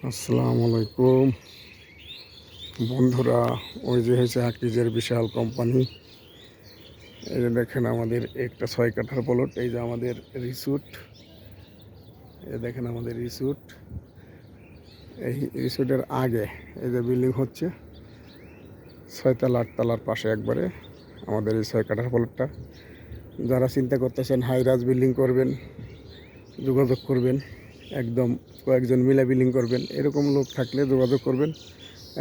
আসসালামু আলাইকুম বন্ধুরা। ওই যে হয়েছে আকিজের বিশাল কোম্পানি। এই যে দেখেন আমাদের একটা 6 কাঠার প্লট। এই যে আমাদের রিসোর্ট, এই দেখেন আমাদের রিসোর্ট। এই রিসোর্টের আগে এই যে বিল্ডিং হচ্ছে 6 তলা 8 তলার পাশে একবারে আমাদের এই 6 কাঠার প্লটটা। যারা চিন্তা করতেছেন হাইরাজ বিল্ডিং করবেন যোগাযোগ করবেন, একদম কয়েকজন মিলে বিল্ডিং করবেন, এরকম লোক থাকলে যোগাযোগ করবেন।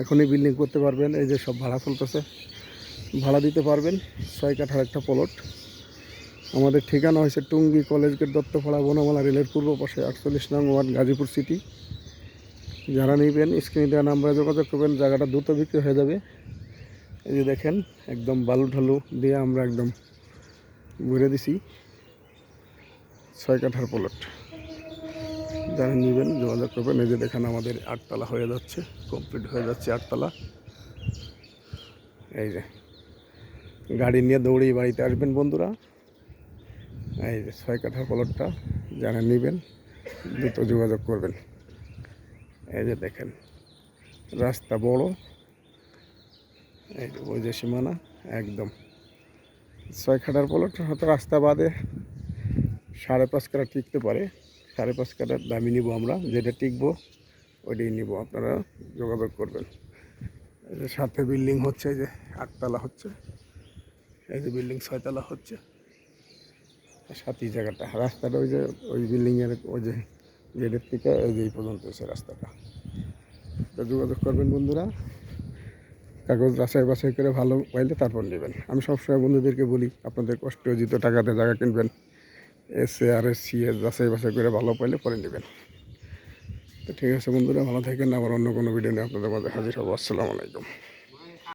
এখনই বিল্ডিং করতে পারবেন। এই যে সব ভাড়া চলতেছে, ভাড়া দিতে পারবেন। 6 কাঠার একটা প্লট। আমাদের ঠিকানা হয়েছে টুঙ্গি কলেজ গেট, দত্তপাড়া, বনমালা রেলের পূর্ব পাশে, 48 নং ওয়ার্ড, গাজীপুর সিটি। যারা নেবেন স্ক্রিনে দেওয়া নাম্বারে যোগাযোগ করবেন। জায়গাটা দ্রুত বিক্রি হয়ে যাবে। এই যে দেখেন একদম বালু ঢালু দিয়ে আমরা একদম ঘুরে দিছি। 6 কাঠার প্লট, যারা নেবেন যোগাযোগ করবেন। এই যে দেখেন আমাদের 8 তলা হয়ে যাচ্ছে, কমপ্লিট হয়ে যাচ্ছে 8 তলা। এই যে গাড়ি নিয়ে দৌড়েই বাড়িতে আসবেন বন্ধুরা। এই যে 6 কাঠার প্লটটা যারা নেবেন দ্রুত যোগাযোগ করবেন। এই যে দেখেন রাস্তা বড়, এই যে ওই যে সীমানা একদম 6 কাঠার প্লট। হয়তো রাস্তা বাদে 5.5 কাঠা টিকতে পারে। 5.5 কাঠার দামি নিব আমরা, যেটা টিকবো ওইটাই নিব। আপনারা যোগাযোগ করবেন। এই যে সাথে বিল্ডিং হচ্ছে, এই যে 8 তলা হচ্ছে, এই যে বিল্ডিং 6 তলা হচ্ছে। সাথী জায়গাটা রাস্তাটা ওই যে ওই বিল্ডিংয়ের ওই যে গেটের থেকে এই যে এই পর্যন্ত এসে রাস্তাটা। তো যোগাযোগ করবেন বন্ধুরা। কাগজ যাচাই বাছাই করে ভালো পাইলে তারপর নেবেন। আমি সবসময় বন্ধুদেরকে বলি, আপনাদের কষ্ট অর্জিত টাকাতে জায়গা কিনবেন, SARS যাচাই বাছাই করে ভালো পাইলে পরে নেবেন। তো ঠিক আছে বন্ধুরা, ভালো থাকেন। আবার অন্য কোনো ভিডিও নিয়ে আপনাদের মাঝে হাজির হবো। আসসালামু আলাইকুম।